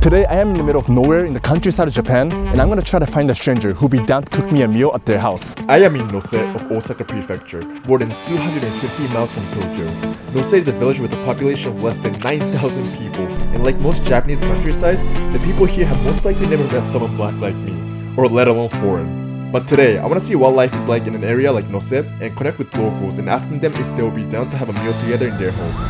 Today I am in the middle of nowhere in the countryside of Japan, and I'm gonna try to find a stranger who'll be down to cook me a meal at their house. I am in Nose of Osaka Prefecture, more than 250 miles from Tokyo. Nose is a village with a population of less than 9,000 people, and like most Japanese countrysides, the people here have most likely never met someone black like me, or let alone foreign. But today, I want to see what life is like in an area like Nose and connect with locals and asking them if they'll be down to have a meal together in their homes.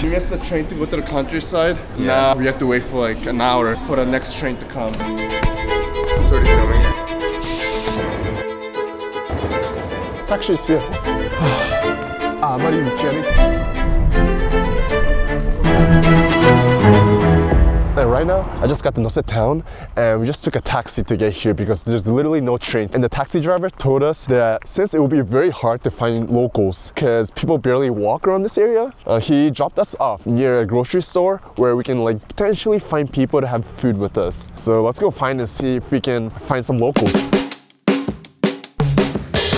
We missed the train to go to the countryside. Yeah. Now we have to wait for like an hour for the next train to come. It's already filming. Taxi is here. あまりに気がね。And right now, I just got to Nose town and we just took a taxi to get here because there's literally no train. And the taxi driver told us that since it will be very hard to find locals because people barely walk around this area, he dropped us off near a grocery store where we can like potentially find people to have food with us. So let's go find and see if we can find some locals.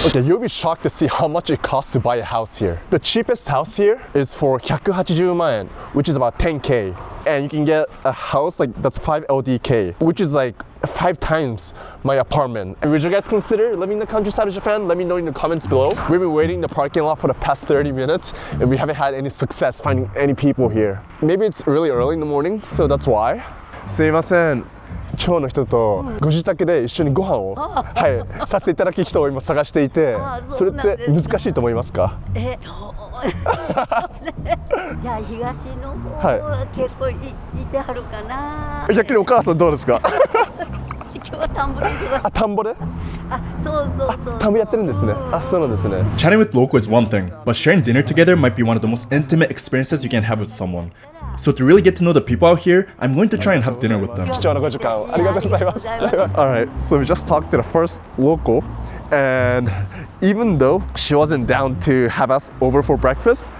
Okay, you'll be shocked to see how much it costs to buy a house here. The cheapest house here is for 180万円, which is about 10k. And you can get a house like that's 5 LDK, which is like 5 times my apartment. And would you guys consider living in the countryside of Japan? Let me know in the comments below. We've been waiting in the parking lot for the past 30 minutes and we haven't had any success finding any people here. Maybe it's really early in the morning, so that's why. すいません。今日の人とご自宅で一緒にご飯を、させていただく人を今探していて、それって難しいと思いますか？じゃあ東の方は結構いてはるかな。逆にお母さんどうですか？今日は田んぼで忙しい。あ、田んぼで？そう。田んぼやってるんですね。あ、そうなんですね。Chatting with local is one thing, but sharing dinner together might be one of the most intimate experiences you can have with someone. So to really get to know the people out here, I'm going to try and have dinner with them. 貴重なご時間をありがとうございます。Alright, so we just talked to the first local, and even though she wasn't down to have us over for breakfast,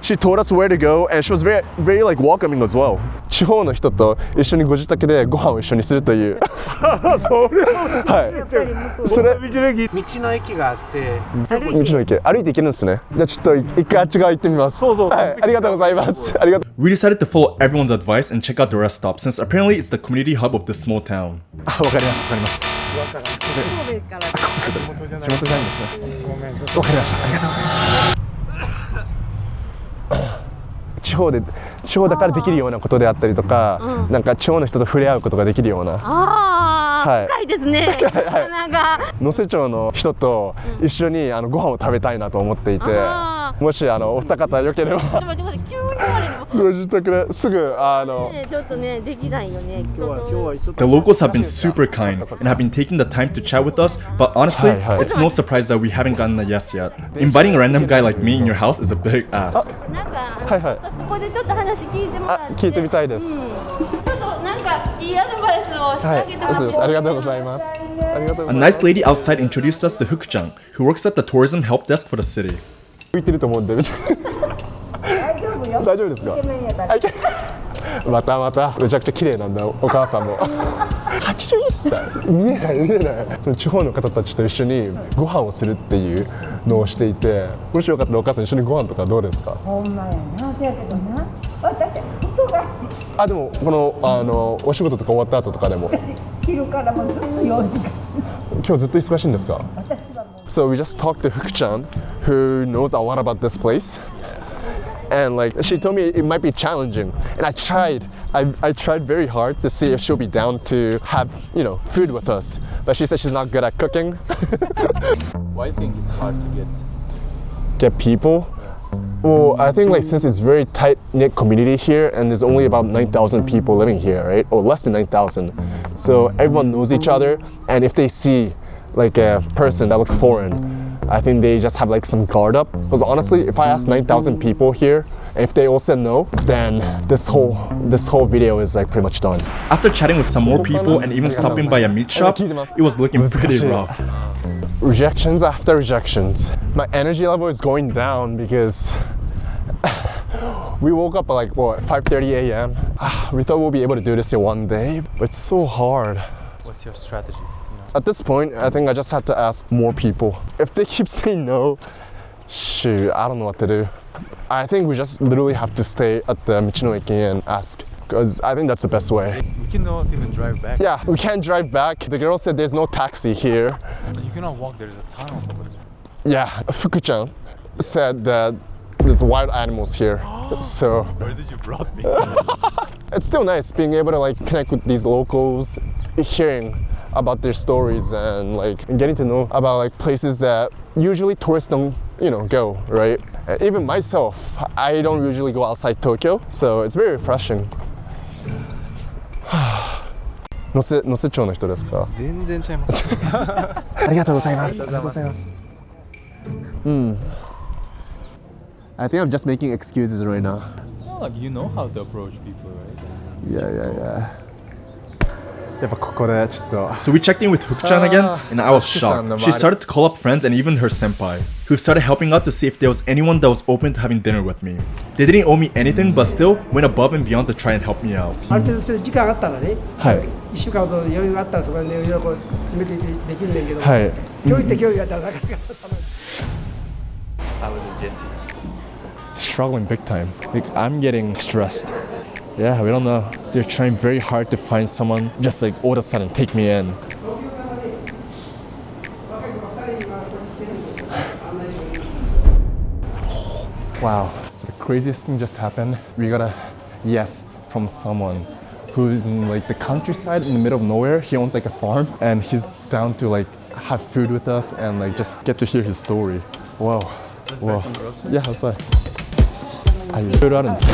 she told us where to go, and she was very, very like welcoming as well. 地方の人と一緒にご自宅でご飯を一緒にするという。はい。それ道の駅があって、道の駅歩いて行けるんですね。じゃあちょっと一回あっち側行ってみます。そう。はい。ありがとうございます。ありがとう。We decided to follow everyone's advice and check out the rest stop since apparently it's the community hub of this small town. わかりました。地元じゃないんですね。わかりました。ありがとうございます。地方だからできるようなことであったりとか、なんか地方の人と触れ合うことができるような。深いですね。なんか能勢町の人と一緒にご飯を食べたいなと思っていて、もしお二方よければご自宅ですぐちょっとねできないよね。The locals have been super kind and have been taking the time to chat with us, but honestly, it's no surprise that we haven't gotten a yes yet. Inviting a random guy like me in your house is a big ask. なんかそこでちょっと話聞いてもらって。聞いてみたいです。ちょっとなんかいいアドバイスをしてあげてもらって。ありがとうございます。A nice lady outside introduced us to Fuku-chan, who works at the tourism help desk for the city. 浮いてると思うんで。大丈夫ですか？まためちゃくちゃ綺麗なんだお母さんも。81歳見えない地方の方たちと一緒にご飯をするっていうのをしていて、もしよかったらお母さん一緒にご飯とかどうですか？ほんまやな。せやけどな、私忙しい。あ、でもこのお仕事とか終わった後とかでも昼からもずっと4時間今日ずっと忙しいんですか？ So we just talked to Fuku-chan who knows a lot about this place, and like she told me it might be challenging, and I tried very hard to see if she'll be down to have food with us, but she said she's not good at cooking. Why do you think it's hard to get people? Well, I think like since it's very tight-knit community here and there's only about 9,000 people living here, right? Or less than 9,000. So everyone knows each other, and if they see like a person that looks foreign, I think they just have like some guard up. Because honestly, if I ask 9,000 people here, and if they all said no, then this whole video is like pretty much done. After chatting with some more people and even stopping by a meat shop, it was looking pretty rough. Rejections after rejections. My energy level is going down because we woke up at like 5:30 a.m. We thought we'll be able to do this in one day, but it's so hard. What's your strategy? At this point, I think I just had to ask more people. If they keep saying no, Shoot, I don't know what to do. I think we just literally have to stay at the Michinoeki and ask, because I think that's the best way. We cannot even drive back. Yeah, we can't drive back. The girl said there's no taxi here. You cannot walk, there's a tunnel over there. Yeah, Fuku-chan said that there's wild animals here. So Where did you brought me? it's still nice being able to like connect with these locals, hearing about their stories and like getting to know about like places that usually tourists don't, go, right? Even myself, I don't usually go outside Tokyo, so it's very refreshing. 能勢町の人ですか？全然ちゃいます。ありがとうございます。ありがとうございます。I think I'm just making excuses right now. Oh, you know how to approach people, right? Yeah. やっぱここでちょっと So we checked in with Hook-chan again, and I was shocked. She started to call up friends and even her senpai, who started helping out to see if there was anyone that was open to having dinner with me. They didn't owe me anything, but still went above and beyond to try and help me out. ある程度そういう時間があったらね、はい。 1週間ほど余裕があったらそこでね、いろいろこう詰めてできんねんけど、はい。距離って距離やったらなかなか I was in Jesse. Struggling big time. Like, I'm getting stressed. Yeah, we don't know. They're trying very hard to find someone just like all of a sudden take me in. Wow. So the craziest thing just happened. We got a yes from someone who's in like the countryside in the middle of nowhere. He owns like a farm and he's down to like have food with us and like just get to hear his story. Wow. Let's buy some groceries. Yeah, let's buy. あ、いろいろあるんですね。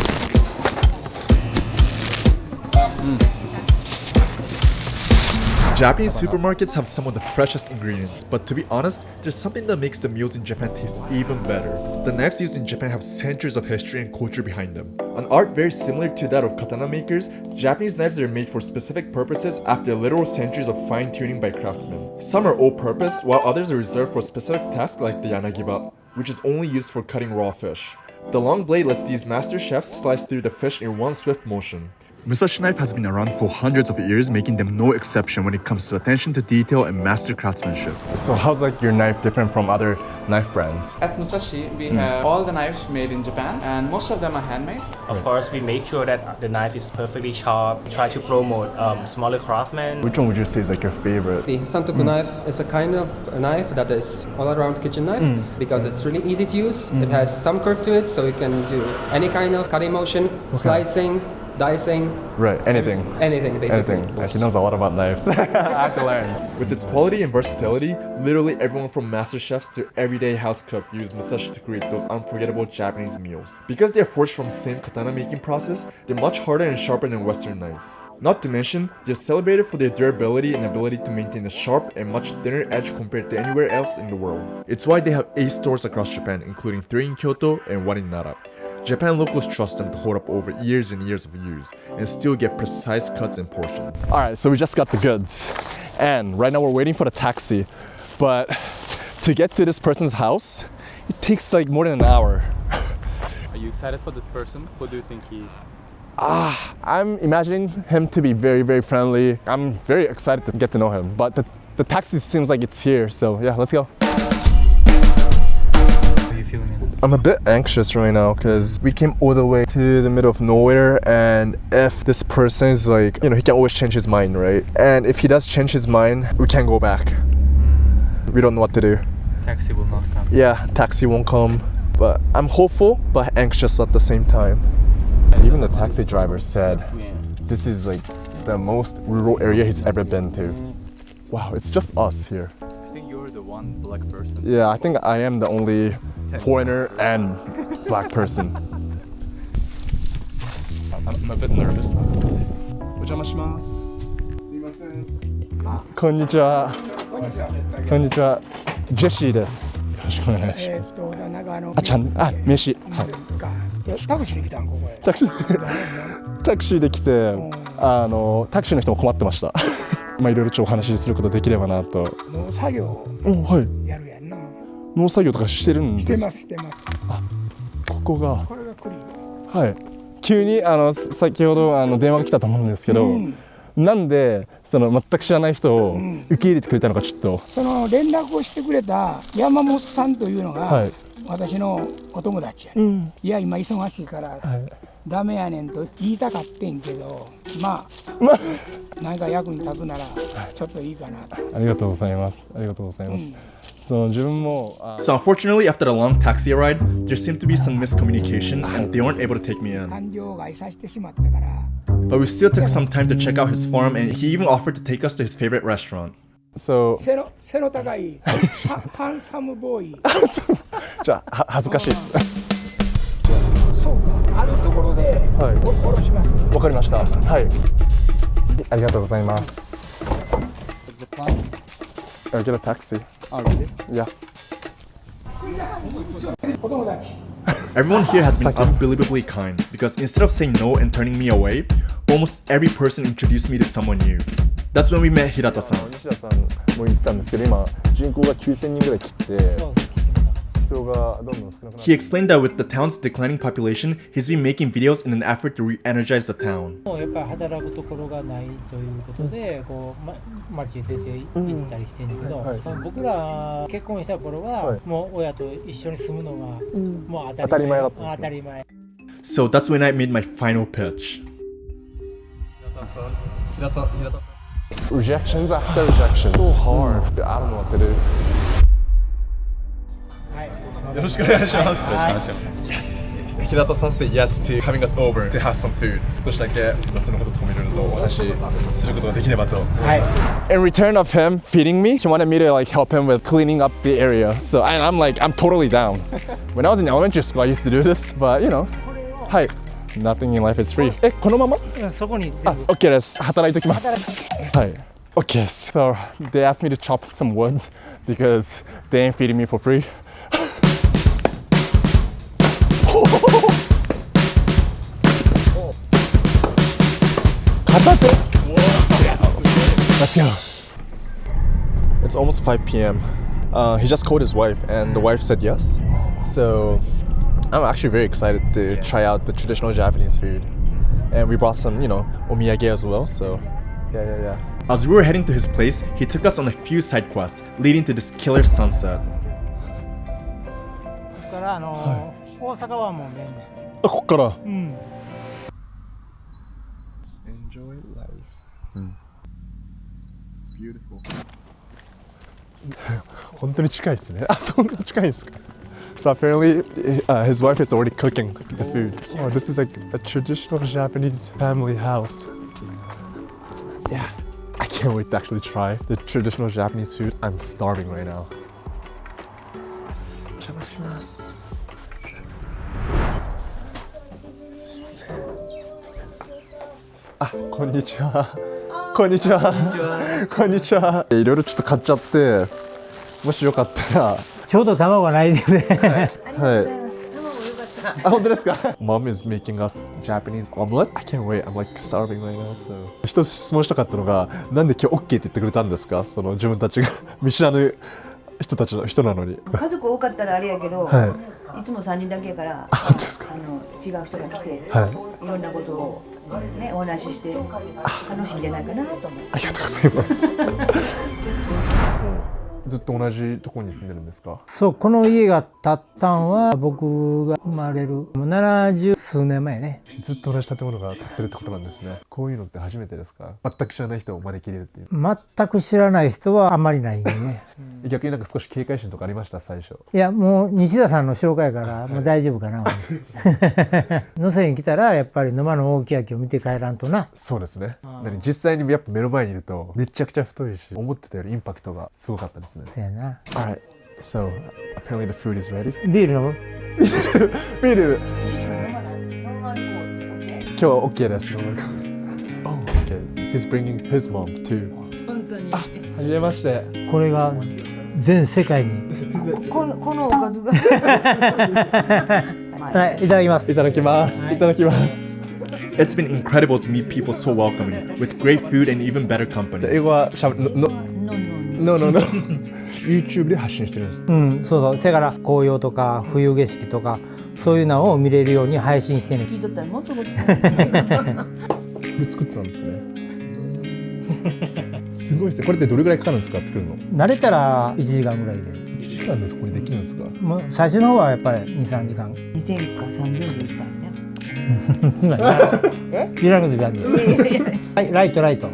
Japanese supermarkets have some of the freshest ingredients, but to be honest, there's something that makes the meals in Japan taste even better. The knives used in Japan have centuries of history and culture behind them. An art very similar to that of katana makers, Japanese knives are made for specific purposes after literal centuries of fine-tuning by craftsmen. Some are all-purpose, while others are reserved for specific tasks like the yanagiba, which is only used for cutting raw fish. The long blade lets these master chefs slice through the fish in one swift motion. Musashi knife has been around for hundreds of years, making them no exception when it comes to attention to detail and master craftsmanship. So how's like your knife different from other knife brands? At Musashi, we have all the knives made in Japan, and most of them are handmade. Of course, we make sure that the knife is perfectly sharp. Try to promote smaller craftsmen. Which one would you say is like your favorite? The santoku knife is a kind of a knife that is all-around kitchen knife because it's really easy to use. It has some curve to it, so you can do any kind of cutting motion, slicing, dicing. Right, anything. Anything, basically. Anything. He knows a lot about knives. I have to learn. With its quality and versatility, literally everyone from master chefs to everyday house cook use Musashi to create those unforgettable Japanese meals. Because they're forged from the same katana making process, they're much harder and sharper than Western knives. Not to mention, they're celebrated for their durability and ability to maintain a sharp and much thinner edge compared to anywhere else in the world. It's why they have 8 stores across Japan, including 3 in Kyoto and 1 in Nara. Japan locals trust them to hold up over years and years of use and still get precise cuts and portions. Alright, so we just got the goods. And right now we're waiting for the taxi. But to get to this person's house, it takes like more than an hour. Are you excited for this person? Who do you think he is? I'm imagining him to be very, very friendly. I'm very excited to get to know him. But the taxi seems like it's here, so yeah, let's go. How are you feeling? I'm a bit anxious right now because we came all the way to the middle of nowhere, and if this person is like, he can always change his mind, right? And if he does change his mind, we can't go back. We don't know what to do. Taxi will not come. Yeah, taxi won't come. But I'm hopeful, but anxious at the same time. Even the taxi driver said this is like the most rural area he's ever been to. Wow, it's just us here. I think you're the one black person. Yeah, I think I am the only foreigner and black person. I'm a bit nervous now. お邪魔します。すいません。こんにちは。こんにちは。ジェシーです。よろしくお願いします。名刺。はい。タクシーで来たんここへ。タクシーで来て、タクシーの人も困ってました。まあいろいろお話しすることできればなと。農作業やるやんな。農作業とかしてるんですか？してます。ここが。これがクリはい。急に先ほど電話が来たと思うんですけど、なんで全く知らない人を受け入れてくれたのかちょっと。その連絡をしてくれた山本さんというのが、私のお友達やね、いや今忙しいから、ダメやねんと言いたかってんけど、まあなんか役に立つならちょっといいかなと。ありがとうございます。ありがとうございます。So unfortunately, after a long taxi ride, there seemed to be some miscommunication and they weren't able to take me in. 感情がいさしてしまったから。But we still took some time to check out his farm and he even offered to take us to his favorite restaurant. So 背の高いハンサムボーイ。じゃあ恥ずかしいです。そうか、あるところで降ろします。わかりました。はい。ありがとうございます。I'll get a taxi. Yeah. お友達。Everyone here has been unbelievably kind because instead of saying no and turning me away, almost every person introduced me to someone new. That's when we met Hirata-san. 西田さんも言ってたんですけど、今人口が9000人ぐらい切って人がどんどん少なくなって。He explained that with the town's declining population, he's been making videos in an effort to re-energize the town. やっぱり働くところがないということで、こう街へ出て行ったりしてるんだけど、僕ら結婚した頃はもう親と一緒に住むのがもう当たり前だったんです。当たり前。So that's when I made my final pitch. Rejections after rejections. So hard. I don't know what to do. よろしくお願いします。Yes! 平田さん said yes to having us over to have some food. 少しだけそのこととかもいろいろとお話しすることができればと思います。In return of him feeding me, he wanted me to like help him with cleaning up the area. So I'm totally down. When I was in elementary school, I used to do this, but you know, はい。Nothing in life is free. このまま？そこに。OK です。働いておきます。はい。OK です。So they asked me to chop some wood because they ain't feeding me for free. Let's go. It's almost 5 p.m. He just called his wife and the wife said yes. So I'm actually very excited to try out the traditional Japanese food. And we brought some, omiyage as well. So yeah. As we were heading to his place, he took us on a few side quests leading to this killer sunset. ここから大阪湾も見えるね。ここから。Enjoy life. It's beautiful. 本当に近いですね。そんな近いですか。So apparently, his wife is already cooking the food. Oh, this is like a traditional Japanese family house. Yeah, I can't wait to actually try the traditional Japanese food. I'm starving right now. お邪魔します。すいません。こんにちは。こんにちは。こんにちは。いろいろちょっと買っちゃって、もしよかったら。ちょうど卵がないですね。はい。本当ですか？ Mom is making us Japanese omelet. I can't wait. I'm like starving right now. So. 一つ質問したかったのが、なんで今日 OK って言ってくれたんですか？その自分たちが見知らぬ人なのに。家族多かったらあれやけど、いつも3人だけやから、違う人が来て、いろんなことをねお話しして楽しいんじゃないかなと思う。ありがとうございます。ずっと同じところに住んでるんですか？そう、この家が建ったんは僕が生まれる70数年前ね。ずっと同じ建物が建ってるってことなんですね。こういうのって初めてですか？全く知らない人を招き入れるっていう。全く知らない人はあんまりないよね。逆になんか少し警戒心とかありました最初？いや、もう西田さんの紹介からもう大丈夫かな。能勢に来たらやっぱり沼の大きい秋を見て帰らんとな。そうですね。実際にやっぱ目の前にいるとめちゃくちゃ太いし、思ってたよりインパクトがすごかったですね。そうやな。Alright, so apparently the food is ready. ビール飲む？ビール。今日は OK です。Oh, okay. He's bringing his mom too. 本当に。はじめまして。これが全世界に。このおかずが。はい、いただきます。いただきます。いただきます。It's been incredible to meet people so welcoming, with great food and even better company. 英語はしゃべNo. YouTube で発信してるんです。うん、そうそう。それから紅葉とか冬景色とかそういうのを見れるように配信してね。聞いとったらもっともっと。作ったんですね。すごいですね。これってどれぐらいかかるんですか作るの？慣れたら1時間ぐらいで。時間ですこれできるんですか？もう最初の方はやっぱり2、3時間。 2000か3000でいっぱいね。今いらんこといらんの。ライト。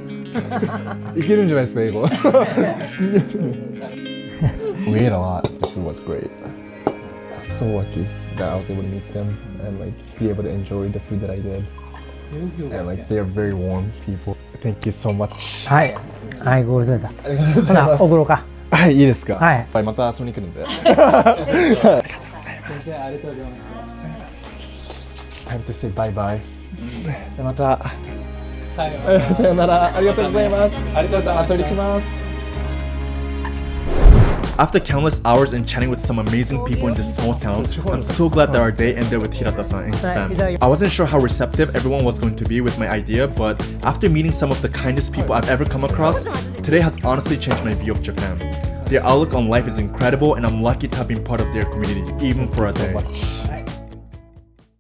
いけるんじゃないですか英語。Weird a lot. The food was great. So lucky that I was able to meet them and like be able to enjoy the food that I did. And like they are very warm people. Thank you so much. はい。はい、ご苦労様でした。ほな、送ろうか。はい、いいですか？はい。また遊びに来るんで。ありがとうございます。ありがとうございました。 Time to say bye bye. また。はい、さよなら。ありがとうございます。ありがとうございます。遊びに来ます。After countless hours and chatting with some amazing people in this small town, I'm so glad that our day ended with Hirata-san and his family. I wasn't sure how receptive everyone was going to be with my idea, but after meeting some of the kindest people I've ever come across, today has honestly changed my view of Japan. Their outlook on life is incredible and I'm lucky to have been part of their community, even for a day.